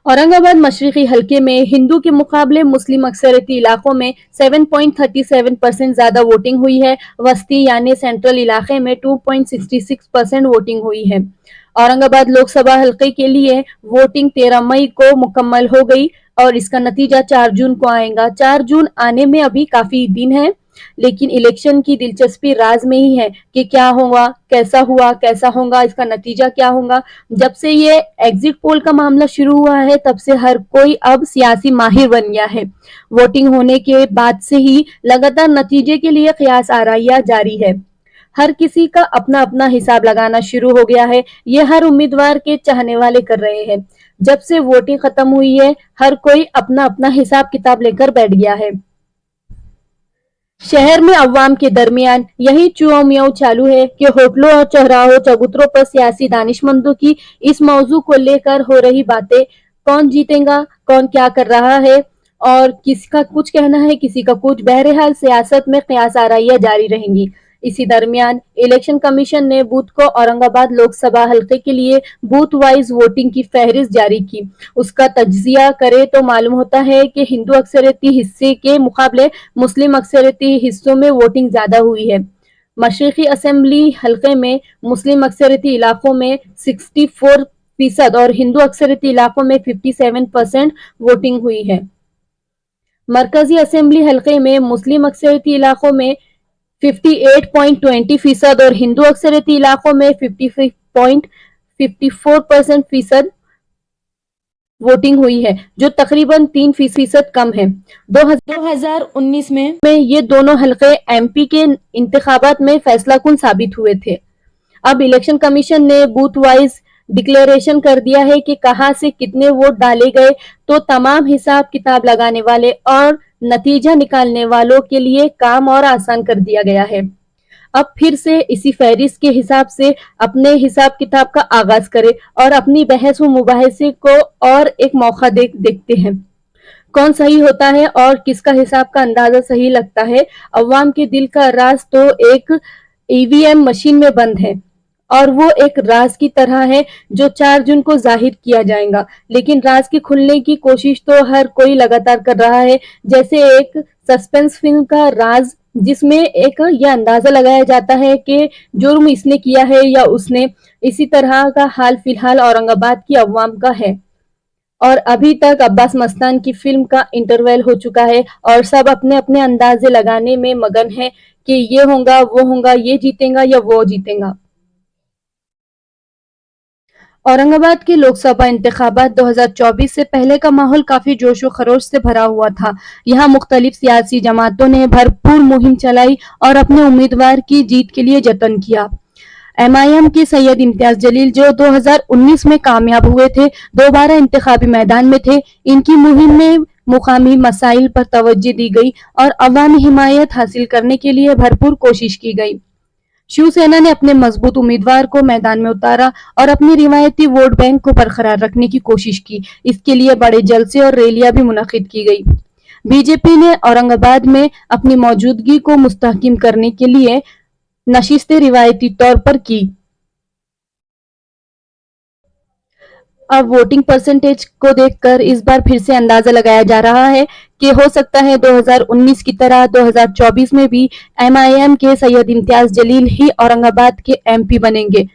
औरंगाबाद मशरक़ी हल्के में हिंदू के मुकाबले मुस्लिम अक्सरियती इलाकों में 7.37% ज़्यादा वोटिंग हुई है। वस्ती यानी सेंट्रल इलाके में 2.66% वोटिंग हुई है। औरंगाबाद लोकसभा हल्के के लिए वोटिंग 13 मई को मुकम्मल हो गई और इसका नतीजा 4 जून को आएगा। 4 जून आने में अभी काफी दिन है, लेकिन इलेक्शन की दिलचस्पी राज में ही है कि क्या होगा, कैसा होगा, इसका नतीजा क्या होगा। जब से ये एग्जिट पोल का मामला शुरू हुआ है, तब से हर कोई अब सियासी माहिर बन गया है। वोटिंग होने के बाद से ही लगातार नतीजे के लिए कयास आराइयां जारी है। हर किसी का अपना अपना हिसाब लगाना शुरू हो गया है। ये हर उम्मीदवार के चाहने वाले कर रहे हैं। जब से वोटिंग खत्म हुई है, हर कोई अपना अपना हिसाब किताब लेकर बैठ गया है। शहर में अवाम के दरमियान यही चुओ मियाँ चालू है कि होटलों और चौराहों चबूतरों पर सियासी दानिशमंदों की इस मौजू को लेकर हो रही बातें, कौन जीतेगा, कौन क्या कर रहा है और किसका कुछ कहना है, किसी का कुछ। बहरहाल सियासत में कयास आराइयां जारी रहेंगी। इसी दरमियान इलेक्शन कमीशन ने बुध को औरंगाबाद लोकसभा हल्के के लिए बूथ वाइज वोटिंग की फहरिस्त जारी की। उसका तज्जिया करे तो मालूम होता है कि हिंदू अक्सरियती हिस्से के मुकाबले मुस्लिम अक्सरियती हिस्सों में वोटिंग ज्यादा हुई है। मशरक़ी असेंबली हल्के में मुस्लिम अक्सरियती इलाकों में 64% और हिंदू अक्सरियती इलाकों में 57% वोटिंग हुई है। मरकजी असेंबली हल्के में मुस्लिम अक्सरियती इलाकों में 58.20% और हिंदू अक्सरियती इलाकों में 55.54% वोटिंग हुई है, जो तकरीबन 3% कम है। 2019 में ये दोनों हल्के एमपी के इंतखाबात में फैसलाकुन साबित हुए थे। अब इलेक्शन कमीशन ने बूथ वाइज डिक्लेरेशन कर दिया है कि कहां से कितने वोट डाले गए, तो तमाम हिसाब किताब लगाने वाले और नतीजा निकालने वालों के लिए काम और आसान कर दिया गया है। अब फिर से इसी फहरिस्त के हिसाब से अपने हिसाब किताब का आगाज करें और अपनी बहस व मुबाहिसे को और एक मौका देखते हैं। कौन सही होता है और किसका हिसाब का अंदाजा सही लगता है। अवाम के दिल का राज तो एक ईवीएम मशीन में बंद है और वो एक राज की तरह है जो 4 जून को जाहिर किया जाएगा। लेकिन राज के खुलने की कोशिश तो हर कोई लगातार कर रहा है, जैसे एक सस्पेंस फिल्म का राज, जिसमें एक यह अंदाजा लगाया जाता है कि जुर्म इसने किया है या उसने। इसी तरह का हाल फिलहाल औरंगाबाद की अवाम का है और अभी तक अब्बास मस्तान की फिल्म का इंटरवल हो चुका है और सब अपने अपने अंदाजे लगाने में मगन है कि ये होगा, वो होगा, ये जीतेगा या वो जीतेगा। औरंगाबाद के लोकसभा इंतखाबात 2024 से पहले का माहौल काफी जोश व खरोश से भरा हुआ था। यहाँ मुख्तलिफ सियासी जमातों ने भरपूर मुहिम चलाई और अपने उम्मीदवार की जीत के लिए जतन किया। एमआईएम के सैयद इम्तियाज जलील, जो 2019 में कामयाब हुए थे, दोबारा इंतखाबी मैदान में थे। इनकी मुहिम में मुकामी मसाइल पर तवज्जो दी गई और अवामी हिमायत हासिल करने के लिए भरपूर कोशिश की गई। शिवसेना ने अपने मजबूत उम्मीदवार को मैदान में उतारा और अपनी रिवायती वोट बैंक को बरकरार रखने की कोशिश की। इसके लिए बड़े जलसे और रैलियां भी मुनक्किद की गई। बीजेपी ने औरंगाबाद में अपनी मौजूदगी को मुस्तहकम करने के लिए नशिस्तें रिवायती तौर पर की। अब वोटिंग परसेंटेज को देखकर इस बार फिर से अंदाजा लगाया जा रहा है कि हो सकता है 2019 की तरह 2024 में भी एमआईएम के सैयद इम्तियाज जलील ही औरंगाबाद के एमपी बनेंगे।